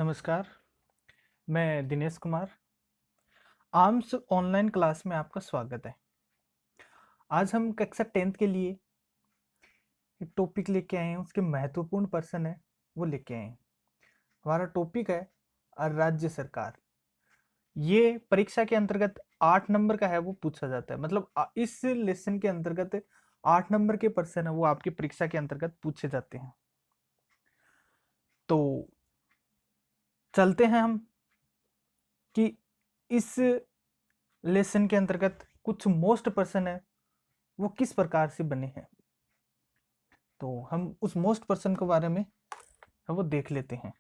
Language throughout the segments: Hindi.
नमस्कार, मैं Dinesh Kumar. Arms online class में आपका स्वागत है। आज हम कक्षा 10th के लिए एक टॉपिक लेके आए हैं, उसके महत्वपूर्ण पर्सन है वो लेके आए हैं। हमारा टॉपिक है राज्य सरकार। ये परीक्षा के अंतर्गत 8 नंबर का है, वो पूछा जाता है। मतलब इस लेसन के अंतर्गत 8 नंबर के पर्सन है वो आपकी परीक्षा के अंतर्गत पूछे जाते हैं। तो चलते हैं हम कि इस लेसन के अंतर्गत कुछ मोस्ट पर्सन है वो किस प्रकार से बने हैं। तो हम उस मोस्ट पर्सन के बारे में वो देख लेते हैं।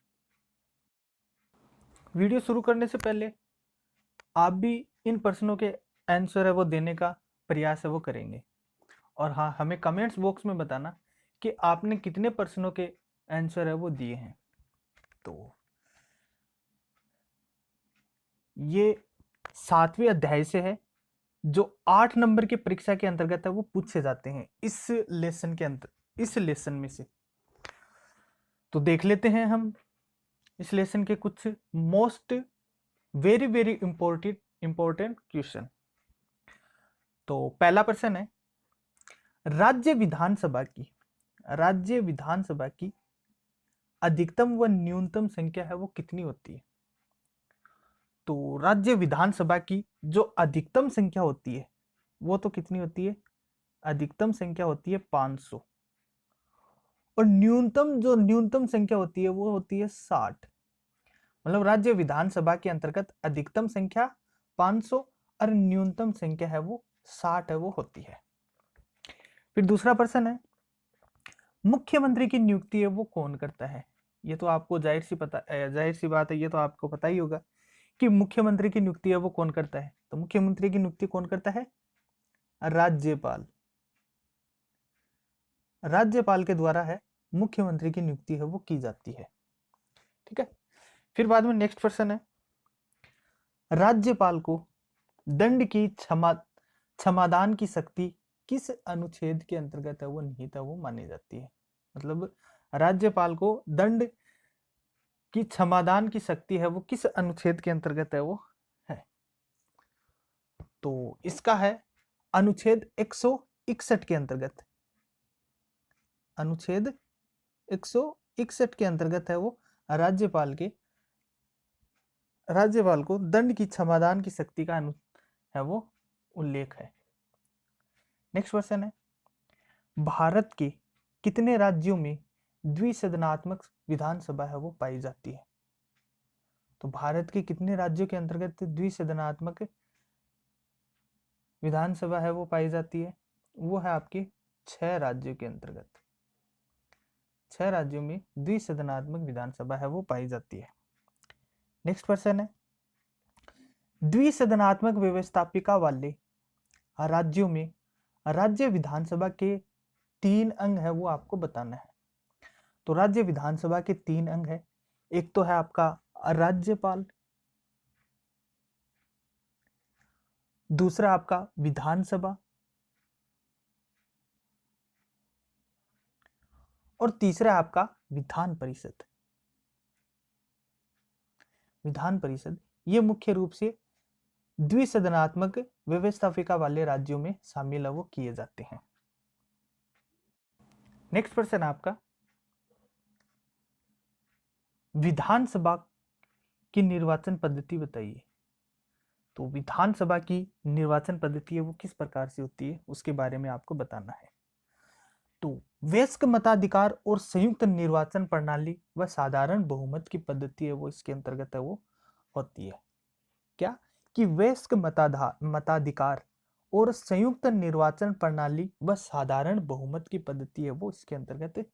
वीडियो शुरू करने से पहले आप भी इन प्रश्नों के आंसर है वो देने का प्रयास है वो करेंगे। और हाँ, हमें कमेंट्स बॉक्स में बताना कि आपने कितने प्रश्नों के आंसर है वो दिए हैं। तो ये 7वें अध्याय से है जो 8 नंबर की परीक्षा के अंतर्गत है वो पूछे जाते हैं इस लेसन के अंतर इस लेसन में से। तो देख लेते हैं हम इस लेसन के कुछ most very very important question. तो पहला प्रश्न है, राज्य विधानसभा की अधिकतम व न्यूनतम संख्या है वो कितनी होती है। तो राज्य विधानसभा की जो अधिकतम संख्या होती है वो तो कितनी होती है, अधिकतम संख्या होती है 500। और न्यूनतम संख्या होती है वो होती है 60। मतलब राज्य विधानसभा के अंतर्गत अधिकतम संख्या 500 और न्यूनतम संख्या है वो 60 है वो होती है। फिर दूसरा प्रश्न है, मुख्यमंत्री की नियुक्ति है वो कौन करता है। ये तो आपको जाहिर सी बात है, ये तो आपको पता ही होगा कि मुख्यमंत्री की नियुक्ति है वो कौन करता है। तो मुख्यमंत्री की नियुक्ति कौन करता है, राज्यपाल। राज्यपाल के द्वारा है मुख्यमंत्री की नियुक्ति है वो की जाती है। ठीक है। फिर बाद में नेक्स्ट प्रश्न है, राज्यपाल को दंड की क्षमादान की शक्ति किस अनुच्छेद के अंतर्गत है वो निहित है वो मानी जाती है। मतलब राज्यपाल को दंड की क्षमादान की शक्ति है वो किस अनुच्छेद के अंतर्गत है वो है। तो इसका है अनुच्छेद 161 के अंतर्गत। अनुच्छेद 161 के अंतर्गत है वो राज्यपाल को दंड की क्षमादान की शक्ति का है वो उल्लेख है। नेक्स्ट क्वेश्चन है, भारत के कितने राज्यों में द्विसदनात्मक विधानसभा है वो पाई जाती है। तो भारत के कितने राज्यों के अंतर्गत द्विसदनात्मक विधानसभा है वो पाई जाती है। वो है आपके 6 राज्यों के अंतर्गत। 6 राज्यों में द्विसदनात्मक विधानसभा है वो पाई जाती है। नेक्स्ट क्वेश्चन है, द्विसदनात्मक व्यवस्थापिका वाले राज्यों में राज्य विधानसभा के 3 अंग है वो आपको बताना है। तो राज्य विधानसभा के 3 अंग है। एक तो है आपका राज्यपाल, दूसरा आपका विधानसभा, और तीसरा आपका विधान परिषद। विधान परिषद ये मुख्य रूप से द्विसदनात्मक व्यवस्थापिका वाले राज्यों में शामिल है वो किए जाते हैं। नेक्स्ट प्रश्न आपका, विधानसभा की निर्वाचन पद्धति बताइए। तो विधानसभा की निर्वाचन पद्धति है वो किस प्रकार से होती है उसके बारे में आपको बताना है। तो वयस्क मताधिकार और संयुक्त निर्वाचन प्रणाली व साधारण बहुमत की पद्धति है वो इसके अंतर्गत है वो होती है। क्या कि वयस्क मताधिकार और संयुक्त निर्वाचन प्रणाली व साधारण बहुमत की पद्धति है वो इसके अंतर्गत है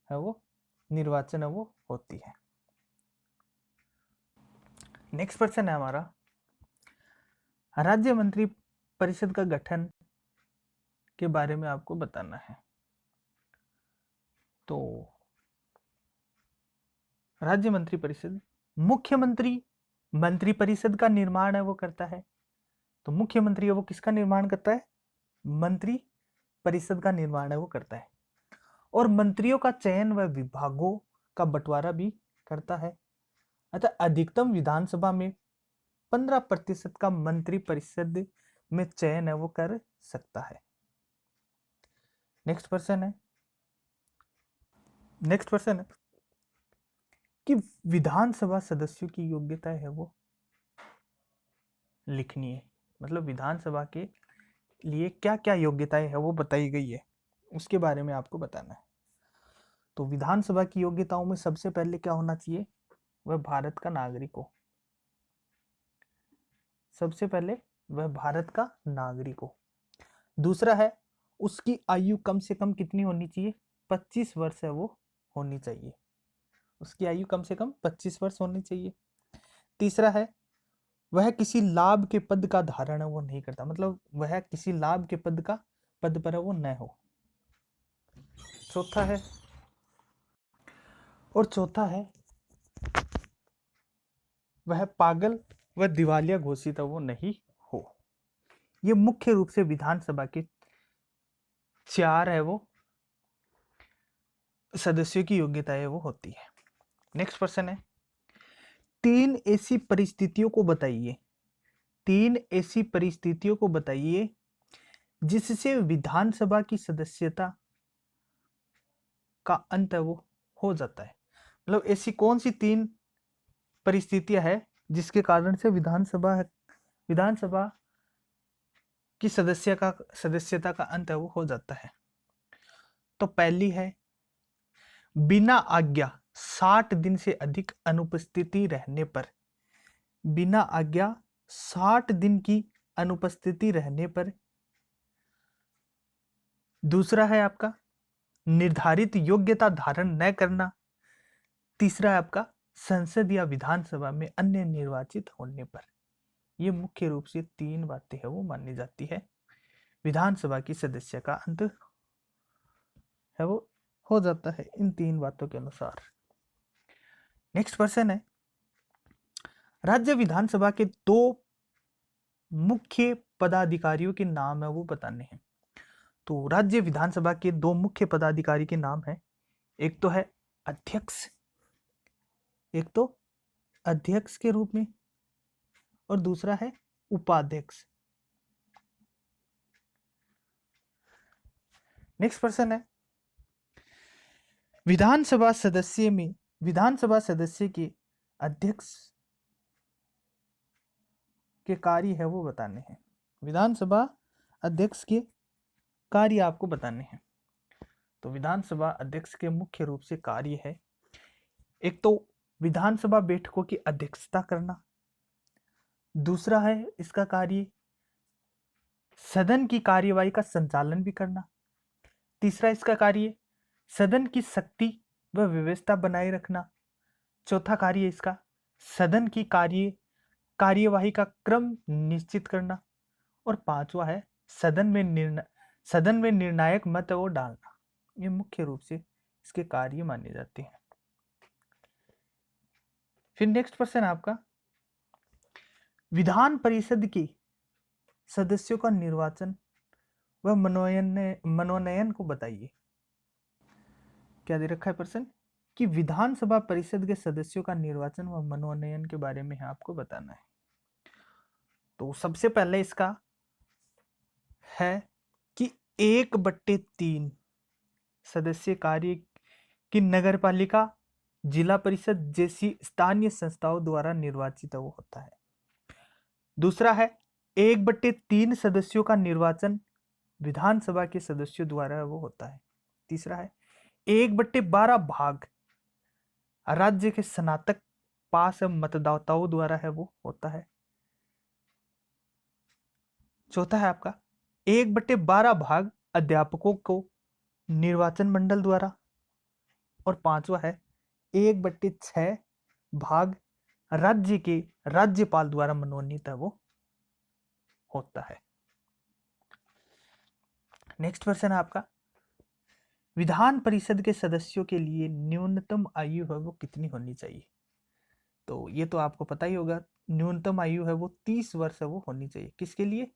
वो निर्वाचन है वो होती है। नेक्स्ट प्रश्न है हमारा, राज्य मंत्री परिषद का गठन के बारे में आपको बताना है। तो राज्य मंत्री परिषद मुख्यमंत्री मंत्री परिषद का निर्माण है वो करता है। तो मुख्यमंत्री है वो किसका निर्माण करता है, मंत्री परिषद का निर्माण है वो करता है। और मंत्रियों का चयन व विभागों का बंटवारा भी करता है। अतः अधिकतम विधानसभा में 15% का मंत्री परिषद में चयन है वो कर सकता है। नेक्स्ट क्वेश्चन है कि विधानसभा सदस्यों की योग्यता है वो लिखनी है, मतलब विधानसभा के लिए क्या क्या योग्यताएं है वो बताई गई है, उसके बारे में आपको बताना है। तो विधानसभा की योग्यताओं में सबसे पहले क्या होना चाहिए, वह भारत का नागरिक हो। सबसे पहले वह भारत का नागरिक हो। दूसरा है उसकी आयु कम से कम कितनी होनी चाहिए, 25 वर्ष है वो होनी चाहिए। उसकी आयु कम से कम 25 वर्ष होनी चाहिए। तीसरा है वह किसी लाभ के पद का धारण वो नहीं करता, मतलब वह किसी लाभ के पद पर वो न हो। चौथा है वह पागल व दिवालिया घोषित वो नहीं हो। ये मुख्य रूप से विधानसभा के 4 है वो सदस्यों की योग्यता है वो होती है। नेक्स्ट क्वेश्चन है 3 ऐसी परिस्थितियों को बताइए, 3 ऐसी परिस्थितियों को बताइए जिससे विधानसभा की सदस्यता का अंत है वो हो जाता है। मतलब ऐसी कौन सी 3 परिस्थितियां है जिसके कारण से विधानसभा की सदस्यता का अंत है वो हो जाता है। तो पहली है बिना आज्ञा 60 दिन से अधिक अनुपस्थिति रहने पर, बिना आज्ञा 60 दिन की अनुपस्थिति रहने पर। दूसरा है आपका निर्धारित योग्यता धारण न करना। तीसरा है आपका संसद या विधानसभा में अन्य निर्वाचित होने पर। ये मुख्य रूप से 3 बातें है वो मानी जाती है, विधानसभा की सदस्य का अंत है वो हो जाता है इन 3 बातों के अनुसार। नेक्स्ट क्वेश्चन है राज्य विधानसभा के 2 मुख्य पदाधिकारियों के नाम है वो बताने हैं। तो राज्य विधानसभा के 2 मुख्य पदाधिकारी के नाम है, एक तो है अध्यक्ष, एक तो अध्यक्ष के रूप में, और दूसरा है उपाध्यक्ष। नेक्स्ट क्वेश्चन है विधानसभा सदस्य के अध्यक्ष के कार्य है वो बताने हैं। विधानसभा अध्यक्ष के कार्य आपको बताने हैं। तो विधानसभा अध्यक्ष के मुख्य रूप से कार्य है, एक तो विधानसभा बैठकों की अध्यक्षता करना। दूसरा है इसका कार्य सदन की कार्यवाही का संचालन भी करना। तीसरा इसका कार्य सदन की शक्ति व व्यवस्था बनाए रखना। चौथा कार्य इसका सदन की कार्यवाही का क्रम निश्चित करना। और पांचवा है सदन में निर्णायक मत वो डालना। ये मुख्य रूप से इसके कार्य माने जाते हैं। फिर नेक्स्ट क्वेश्चन आपका विधान परिषद के सदस्यों का निर्वाचन व मनोनयन को बताइए। क्या दे रखा है प्रश्न कि विधानसभा परिषद के सदस्यों का निर्वाचन व मनोनयन के बारे में आपको बताना है। तो सबसे पहले इसका है कि 1/3 सदस्य कार्य की नगरपालिका, जिला परिषद जैसी स्थानीय संस्थाओं द्वारा निर्वाचित वो होता है। दूसरा है 1/3 सदस्यों का निर्वाचन विधानसभा के सदस्यों द्वारा वो होता है। तीसरा है 1/12 भाग राज्य के स्नातक पास मतदाताओं द्वारा है वो होता है। चौथा है आपका 1/12 भाग अध्यापकों को निर्वाचन मंडल द्वारा। और पांचवा है 1/6 भाग राज्य के राज्यपाल द्वारा मनोनीत है वो होता है। नेक्स्ट क्वेश्चन है आपका विधान परिषद के सदस्यों के लिए न्यूनतम आयु है वो कितनी होनी चाहिए। तो ये तो आपको पता ही होगा, न्यूनतम आयु है वो 30 वर्ष है वो होनी चाहिए। किसके लिए,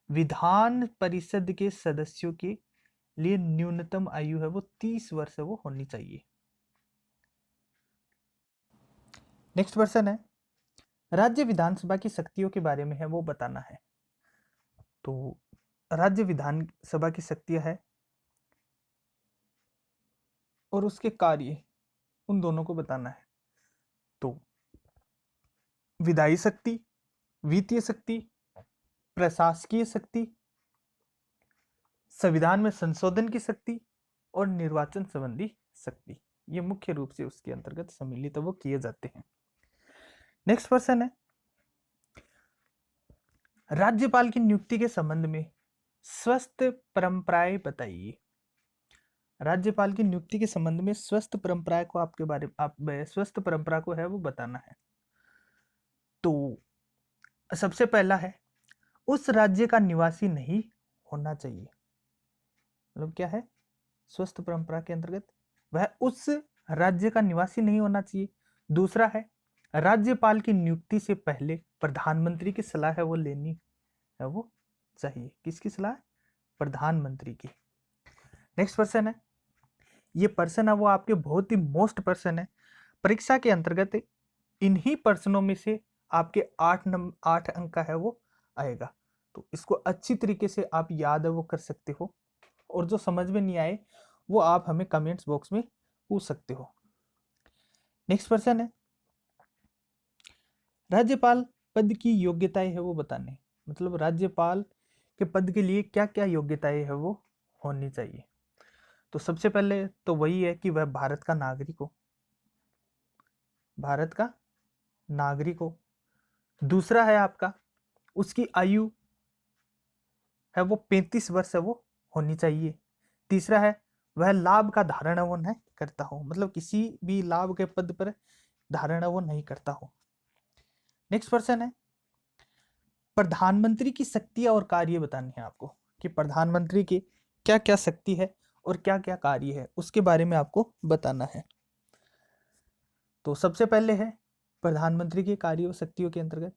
विधान परिषद के सदस्यों के लिए न्यूनतम आयु है वो 30 वर्ष है वो होनी चाहिए। नेक्स्ट क्वेश्चन है, राज्य विधानसभा की शक्तियों के बारे में है वो बताना है। तो राज्य विधानसभा की शक्तियां है और उसके कार्य, उन दोनों को बताना है। तो विधायी शक्ति, वित्तीय शक्ति, प्रशासकीय शक्ति, संविधान में संशोधन की शक्ति और निर्वाचन संबंधी शक्ति, ये मुख्य रूप से उसके अंतर्गत सम्मिलित वो किए जाते हैं। नेक्स्ट क्वेश्चन है, राज्यपाल की नियुक्ति के संबंध में स्वस्थ परंपराएं बताइए। राज्यपाल की नियुक्ति के संबंध में स्वस्थ परंपरा को आपके बारे आप स्वस्थ परंपरा को है वो बताना है। तो सबसे पहला है, उस राज्य का निवासी नहीं होना चाहिए। मतलब क्या है स्वस्थ परंपरा के अंतर्गत, वह उस राज्य का निवासी नहीं होना चाहिए। दूसरा है, राज्यपाल की नियुक्ति से पहले प्रधानमंत्री की सलाह है वो लेनी है वो चाहिए। किसकी सलाह? प्रधानमंत्री की। नेक्स्ट पर्सन है, ये पर्सन है वो आपके बहुत ही मोस्ट पर्सन है। परीक्षा के अंतर्गत इन्हीं पर्सनों में से आपके 8 अंक का है वो आएगा। तो इसको अच्छी तरीके से आप याद है वो कर सकते हो, और जो समझ में नहीं आए वो आप हमें कमेंट्स बॉक्स में पूछ सकते हो। नेक्स्ट पर्सन है, राज्यपाल पद की योग्यताएं है वो बताने। मतलब राज्यपाल के पद के लिए क्या क्या योग्यताएं है वो होनी चाहिए। तो सबसे पहले तो वही है कि वह भारत का नागरिक हो, भारत का नागरिक हो। दूसरा है आपका, उसकी आयु है वो 35 वर्ष है वो होनी चाहिए। तीसरा है, वह लाभ का धारण है वो नहीं करता हो, मतलब किसी भी लाभ के पद पर धारण है वो नहीं करता हो। नेक्स्ट पर्सन है, प्रधानमंत्री की शक्तियां और कार्य बताने हैं आपको, कि प्रधानमंत्री की क्या क्या शक्ति है और क्या क्या कार्य है उसके बारे में आपको बताना है। तो सबसे पहले है प्रधानमंत्री के कार्य और शक्तियों के अंतर्गत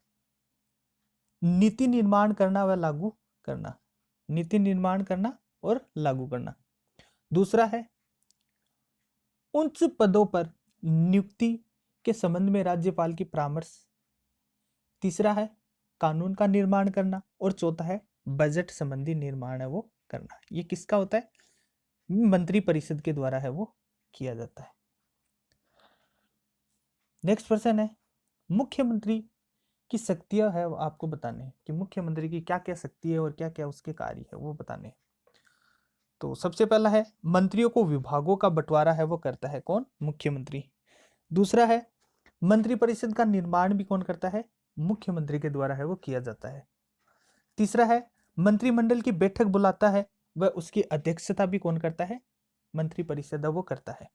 नीति निर्माण करना व लागू करना, नीति निर्माण करना और लागू करना। दूसरा है उच्च पदों पर नियुक्ति के संबंध में राज्यपाल की परामर्श। तीसरा है कानून का निर्माण करना, और चौथा है बजट संबंधी निर्माण है वो करना। ये किसका होता है? मंत्री परिषद के द्वारा है वो किया जाता है। नेक्स्ट पर्सन है, मुख्यमंत्री की शक्तियां है आपको बताने हैं, कि मुख्यमंत्री की क्या क्या शक्ति है और क्या क्या उसके कार्य है वो बताने हैं। तो सबसे पहला है, मंत्रियों को विभागों का बंटवारा है वो करता है कौन? मुख्यमंत्री। दूसरा है, मंत्री परिषद का निर्माण भी कौन करता है? मुख्यमंत्री के द्वारा है वो किया जाता है। तीसरा है, मंत्रिमंडल की बैठक बुलाता है, वह उसकी अध्यक्षता भी कौन करता है? मंत्री परिषद वो करता है।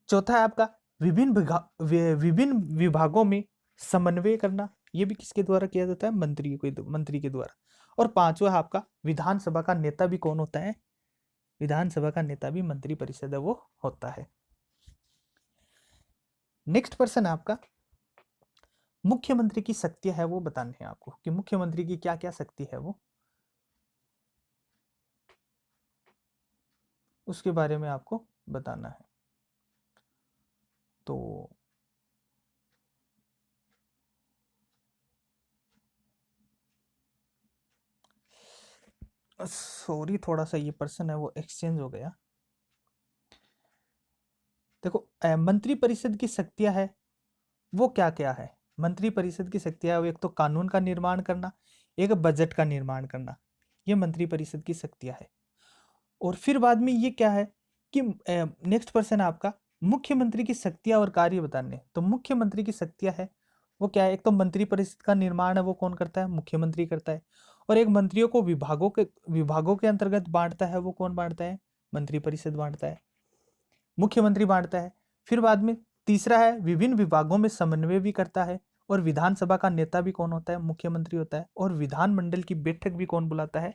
चौथा है आपका, विभिन्न विभागों में समन्वय करना, ये भी किसके द्वारा किया जाता है? मंत्री के द्वारा। और पांचवा है आपका, विधानसभा का नेता भी कौन होता है? विधानसभा का नेता भी मंत्री परिषद वो होता है। नेक्स्ट पर्सन है आपका, मुख्यमंत्री की शक्तियां है वो बताने हैं आपको, कि मुख्यमंत्री की क्या क्या शक्ति है वो, उसके बारे में आपको बताना है। तो सॉरी, थोड़ा सा ये पर्सन है वो एक्सचेंज हो गया। देखो मंत्री परिषद की शक्तियां है वो क्या क्या है? मंत्री परिषद की शक्तियां, एक तो कानून का निर्माण करना, एक बजट का निर्माण करना, ये मंत्री परिषद की शक्तियां है। और फिर बाद में ये क्या है कि नेक्स्ट पर्सन है आपका, मुख्यमंत्री की शक्तियां और कार्य बताने। तो मुख्यमंत्री की शक्तियां है वो क्या है? एक तो मंत्री परिषद का निर्माण है वो कौन करता है? मुख्यमंत्री करता है। और एक मंत्रियों को विभागों के अंतर्गत बांटता है वो कौन बांटता है? मंत्री परिषद बांटता है, मुख्यमंत्री बांटता है। फिर बाद में तीसरा है, विभिन्न विभागों में समन्वय भी करता है। और विधानसभा का नेता भी कौन होता है? मुख्यमंत्री होता है। और विधानमंडल की बैठक भी कौन बुलाता है?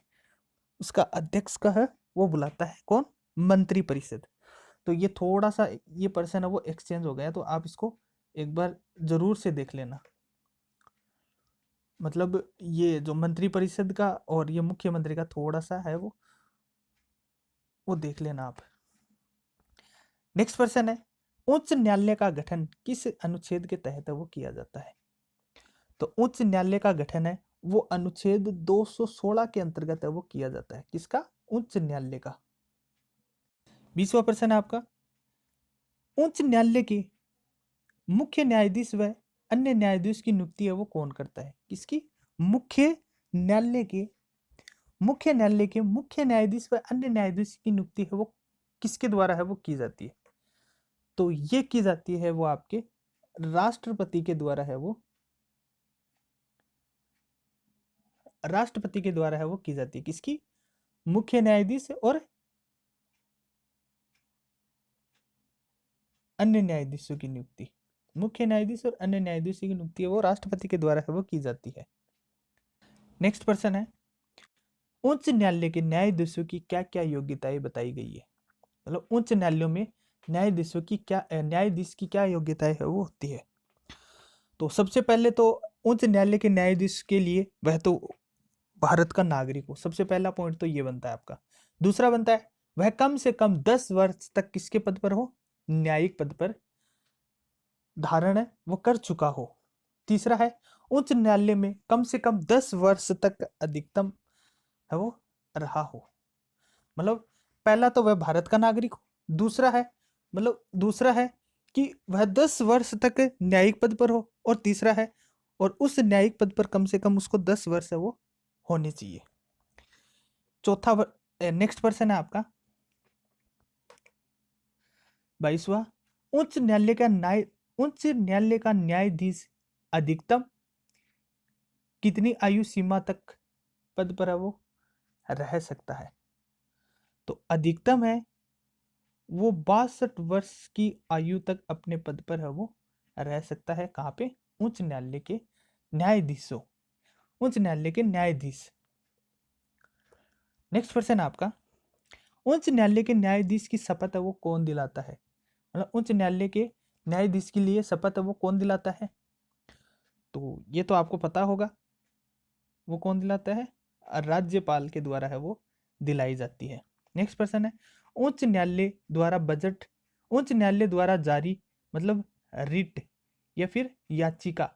उसका अध्यक्ष का है वो बुलाता है कौन? मंत्री परिषद। तो ये थोड़ा सा ये पर्सन है वो एक्सचेंज हो गया, तो आप इसको एक बार जरूर से देख लेना। मतलब ये जो मंत्री परिषद का और ये मुख्यमंत्री का थोड़ा सा है वो देख लेना आप। नेक्स्ट पर्सन है, उच्च न्यायालय का गठन किस अनुच्छेद के तहत वो किया जाता है? तो उच्च न्यायालय का गठन है वो अनुच्छेद 216 के अंतर्गत है वो किया जाता है। किसका? उच्च न्यायालय का। 20वां प्रश्न है आपका, उच्च न्यायालय के मुख्य न्यायाधीश व अन्य न्यायाधीश की नियुक्ति है वो कौन करता है? किसकी? न्यायालय के मुख्य न्यायालय के मुख्य न्यायाधीश व अन्य न्यायाधीश की नियुक्ति है वो किसके द्वारा है वो की जाती है? तो ये की जाती है वो आपके राष्ट्रपति के द्वारा है वो राष्ट्रपति के द्वारा है वो की जाती है। किसकी? मुख्य न्यायाधीश और अन्य न्यायाधीशों की नियुक्ति। मुख्य न्यायाधीश और अन्य न्यायाधीशों की नियुक्ति है वो राष्ट्रपति के द्वारा है वो की जाती है। नेक्स्ट प्रश्न है, उच्च न्यायालय के न्यायाधीशों की क्या क्या योग्यताएं बताई गई है? मतलब उच्च न्यायालयों में न्यायाधीश की क्या योग्यताएं है वो होती है? तो सबसे पहले तो उच्च न्यायालय के न्यायाधीश के लिए वह तो भारत का नागरिक हो, सबसे पहला पॉइंट तो ये बनता है आपका। दूसरा बनता है वह कम से कम 10 वर्ष तक किसके पद पर हो? न्यायिक पद पर धारण है वो कर चुका हो। तीसरा है उच्च न्यायालय में कम से कम 10 वर्ष तक अधिकतम है वो रहा हो। मतलब पहला तो वह भारत का नागरिक हो, दूसरा है कि वह 10 वर्ष तक न्यायिक पद पर हो, और तीसरा है और उस न्यायिक पद पर कम से कम उसको 10 वर्ष है वो होने चाहिए। नेक्स्ट पर्सन है आपका 22वां, उच्च न्यायालय का न्यायाधीश अधिकतम कितनी आयु सीमा तक पद पर है वो रह सकता है? तो अधिकतम है वो 62 वर्ष की आयु तक अपने पद पर है वो रह सकता है। कहाँ पे? उच्च न्यायालय के न्यायाधीशों उच्च न्यायालय के न्यायाधीश। नेक्स्ट क्वेश्चन आपका, उच्च न्यायालय के न्यायाधीश की शपथ है वो कौन दिलाता है? मतलब उच्च न्यायालय के न्यायाधीश के लिए शपथ है वो कौन दिलाता है? तो ये तो आपको पता होगा, वो कौन दिलाता है? राज्यपाल के द्वारा है वो दिलाई जाती है। नेक्स्ट प्रश्न है, उच्च न्यायालय द्वारा जारी मतलब रिट या फिर याचिका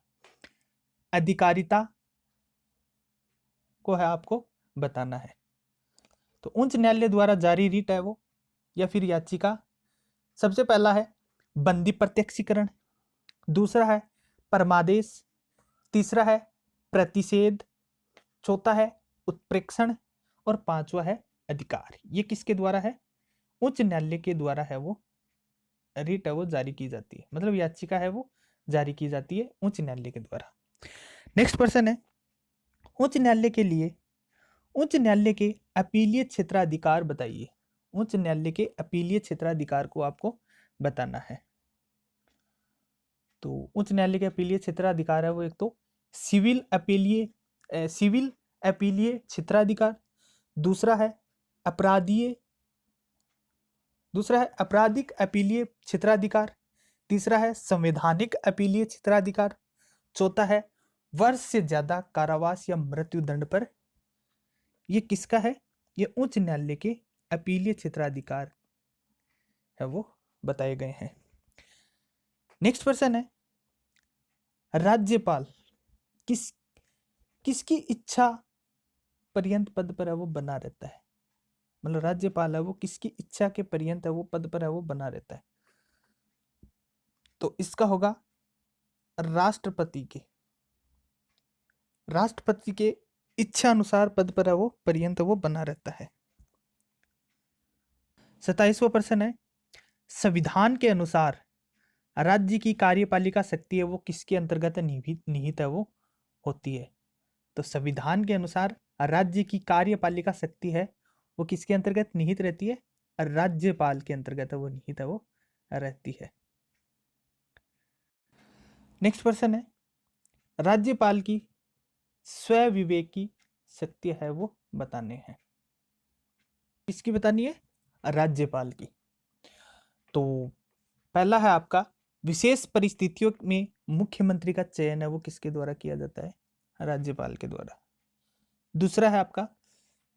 अधिकारिता को है आपको बताना है। तो उच्च न्यायालय द्वारा जारी रिट है वो या फिर याचिका, सबसे पहला है बंदी प्रत्यक्षीकरण, दूसरा है परमादेश, तीसरा है प्रतिषेध, चौथा है उत्प्रेक्षण और पांचवा है अधिकार। ये किसके द्वारा है? उच्च न्यायालय के द्वारा है वो रिट है वो जारी की जाती है, मतलब याचिका है वो जारी की जाती है उच्च न्यायालय के द्वारा। नेक्स्ट प्रश्न है, उच्च न्यायालय के अपीलीय क्षेत्राधिकार बताइए। उच्च न्यायालय के अपीलीय क्षेत्राधिकार को आपको बताना है। तो उच्च न्यायालय के अपीलीय क्षेत्राधिकार है वो एक तो सिविल अपीलीय क्षेत्राधिकार, दूसरा है आपराधिक अपीलीय क्षेत्राधिकार, तीसरा है संवैधानिक अपीलीय क्षेत्राधिकार, चौथा है वर्ष से ज्यादा कारावास या मृत्यु दंड पर। ये किसका है? ये उच्च न्यायालय के अपीलीय क्षेत्राधिकार है वो बताए गए हैं। नेक्स्ट प्रश्न है, राज्यपाल किसकी इच्छा पर्यंत पद पर है वो बना रहता है? मतलब राज्यपाल है वो किसकी इच्छा के पर्यंत है वो पद पर है वो बना रहता है? तो इसका होगा राष्ट्रपति के इच्छा अनुसार पद पर है वो पर्यंत वो बना रहता है। 27वां प्रश्न है, संविधान के अनुसार राज्य की कार्यपालिका शक्ति है वो किसके अंतर्गत निहित है वो होती है? तो संविधान के अनुसार राज्य की कार्यपालिका शक्ति है वो किसके अंतर्गत निहित रहती है? राज्यपाल के अंतर्गत है वो निहित है वो रहती है। नेक्स्ट प्रश्न है, राज्यपाल की स्वविवेकी शक्ति है वो बताने हैं। किसकी बतानी है? राज्यपाल की। तो पहला है आपका विशेष परिस्थितियों में मुख्यमंत्री का चयन है वो किसके द्वारा किया जाता है? राज्यपाल के द्वारा। दूसरा है आपका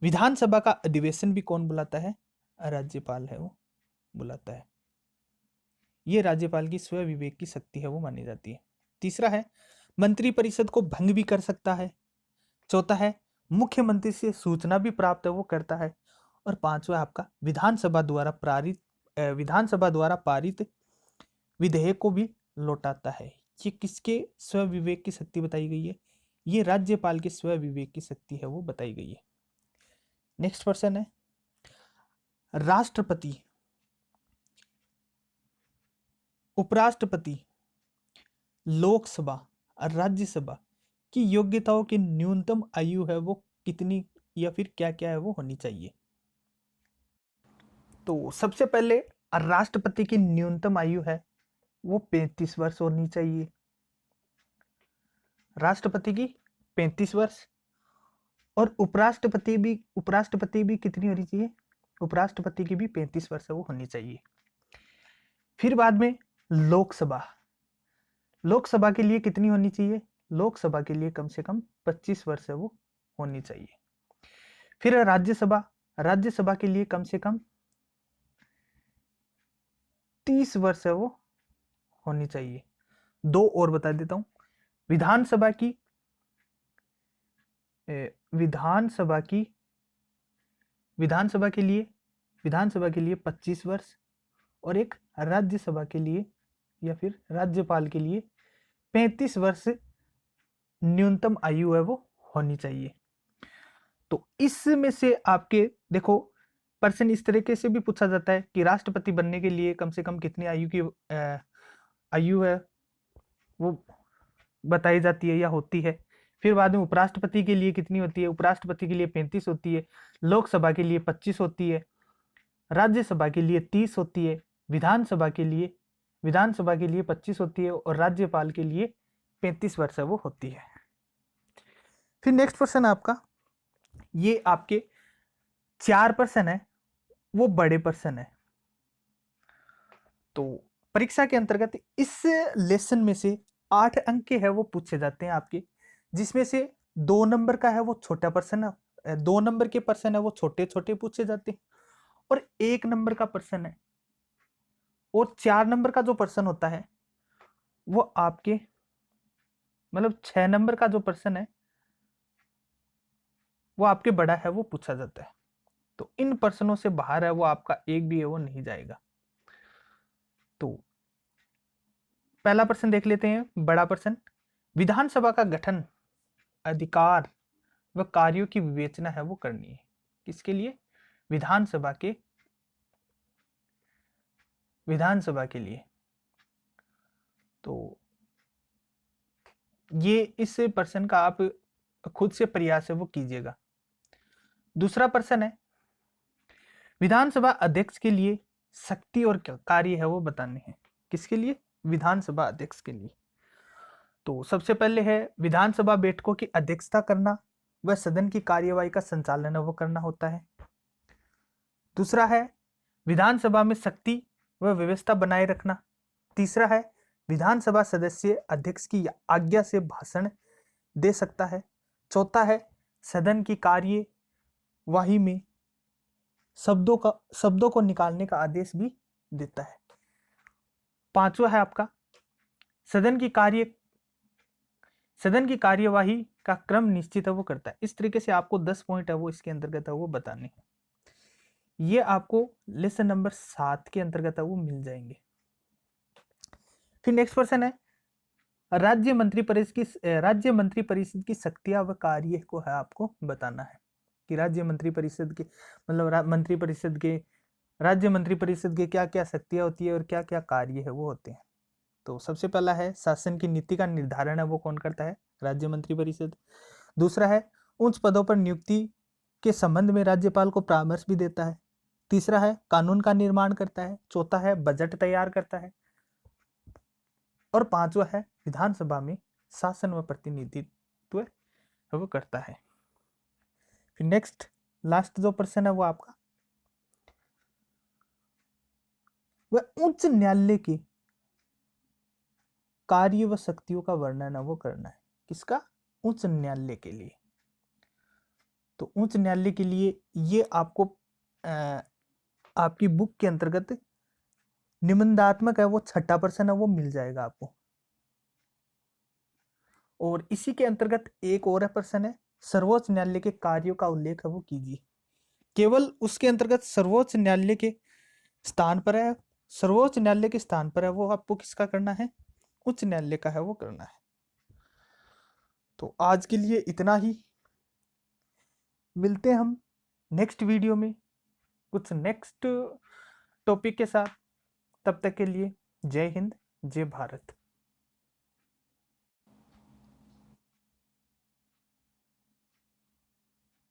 विधानसभा का अधिवेशन भी कौन बुलाता है? राज्यपाल है वो बुलाता है। ये राज्यपाल की स्व विवेक की शक्ति है वो मानी जाती है। तीसरा है मंत्रिपरिषद को भंग भी कर सकता है। चौथा है मुख्यमंत्री से सूचना भी प्राप्त है वो करता है। और पांचवा आपका विधानसभा द्वारा पारित विधेयक को भी लौटाता है। ये किसके स्व विवेक की शक्ति बताई गई है? ये राज्यपाल के स्व विवेक की शक्ति है वो बताई गई है। नेक्स्ट क्वेश्चन है राष्ट्रपति, उपराष्ट्रपति, लोकसभा और राज्यसभा की योग्यताओं की न्यूनतम आयु है वो कितनी या फिर क्या क्या है वो होनी चाहिए? तो सबसे पहले राष्ट्रपति की न्यूनतम आयु है वो 35 वर्ष होनी चाहिए। राष्ट्रपति की 35 वर्ष। और उपराष्ट्रपति भी कितनी होनी चाहिए? उपराष्ट्रपति की भी 35 वर्ष है वो होनी चाहिए। फिर बाद में लोकसभा, लोकसभा के लिए कितनी होनी चाहिए? लोकसभा के लिए कम से कम 25 वर्ष है वो होनी चाहिए। फिर राज्यसभा, राज्यसभा के लिए कम से कम 30 वर्ष है वो होनी चाहिए। दो और बता देता हूं। विधानसभा की विधानसभा की विधानसभा के लिए 25 वर्ष। और एक राज्यसभा के लिए या फिर राज्यपाल के लिए 35 वर्ष न्यूनतम आयु है वो होनी चाहिए। तो इसमें से आपके देखो प्रश्न इस तरीके से भी पूछा जाता है कि राष्ट्रपति बनने के लिए कम से कम कितनी आयु है वो बताई जाती है या होती है। फिर बाद में उपराष्ट्रपति के लिए कितनी होती है? उपराष्ट्रपति के लिए 35 होती है। लोकसभा के लिए 25 होती है। राज्यसभा के लिए 30 होती है। विधानसभा के लिए 25 होती है। और राज्यपाल के लिए 35 वर्ष है वो होती है। फिर नेक्स्ट क्वेश्चन आपका, ये आपके 4 प्रश्न है वो बड़े प्रश्न है। तो परीक्षा के अंतर्गत इस लेसन में से 8 अंक के है वो पूछे जाते हैं आपके, जिसमें से 2 नंबर का है वो छोटा प्रश्न है, 2 नंबर के प्रश्न है वो छोटे छोटे पूछे जाते हैं। और 1 नंबर का प्रश्न है और 4 नंबर का जो प्रश्न होता है वो आपके मतलब 6 नंबर का जो प्रश्न है वो आपके बड़ा है वो पूछा जाता है। तो इन प्रश्नों से बाहर है वो आपका एक भी है वो नहीं जाएगा। तो पहला प्रश्न देख लेते हैं, बड़ा प्रश्न। विधानसभा का गठन, अधिकार व कार्यों की विवेचना है वो करनी है। किसके लिए? विधानसभा के लिए। तो ये इस प्रश्न का आप खुद से प्रयास है वो कीजिएगा। दूसरा प्रश्न है विधानसभा अध्यक्ष के लिए शक्ति और कार्य है वो बताने हैं। किसके लिए? विधानसभा अध्यक्ष के लिए। तो सबसे पहले है विधानसभा बैठकों की अध्यक्षता करना व सदन की कार्यवाही का संचालन वो करना होता है। दूसरा है विधानसभा में शक्ति व व्यवस्था बनाए रखना। तीसरा है विधानसभा सदस्य अध्यक्ष की आज्ञा से भाषण दे सकता है। चौथा है सदन की कार्यवाही में शब्दों को निकालने का आदेश भी देता है। पांचवा है आपका सदन की कार्यवाही का क्रम निश्चित है वो करता है। इस तरीके से आपको 10 पॉइंट है वो इसके अंतर्गत है वो बताने हैं। ये आपको लेसन नंबर 7 के अंतर्गत है वो मिल जाएंगे। फिर नेक्स्ट क्वेश्चन है राज्य मंत्रिपरिषद की शक्तियां व कार्य को है आपको बताना है कि राज्य मंत्रिपरिषद के राज्य मंत्रिपरिषद के क्या क्या शक्तियां होती है और क्या क्या कार्य है वो होते हैं। तो सबसे पहला है शासन की नीति का निर्धारण है वो कौन करता है? राज्य मंत्रिपरिषद। दूसरा है उच्च पदों पर नियुक्ति के संबंध में राज्यपाल को परामर्श भी देता है। तीसरा है कानून का निर्माण करता है। चौथा है बजट तैयार करता है। और पांचवा है विधानसभा में शासन व प्रतिनिधित्व वो करता है। फिर नेक्स्ट लास्ट जो प्रश्न है वो आपका वह उच्च न्यायालय के कार्य व शक्तियों का वर्णन है वो करना है। किसका? उच्च न्यायालय के लिए। तो उच्च न्यायालय के लिए ये आपको आपकी बुक के अंतर्गत निबंधात्मक है वो छठा प्रश्न है, वो मिल जाएगा आपको। और इसी के अंतर्गत एक और प्रश्न है, सर्वोच्च न्यायालय के कार्यों का उल्लेख है वो कीजिए। केवल उसके अंतर्गत सर्वोच्च न्यायालय के स्थान पर है, सर्वोच्च न्यायालय के स्थान पर है वो आपको किसका करना है, उच्च न्यायालय का है वो करना है। तो आज के लिए इतना ही, मिलते हैं हम नेक्स्ट वीडियो में कुछ नेक्स्ट टॉपिक के साथ। तब तक के लिए जय हिंद, जय भारत।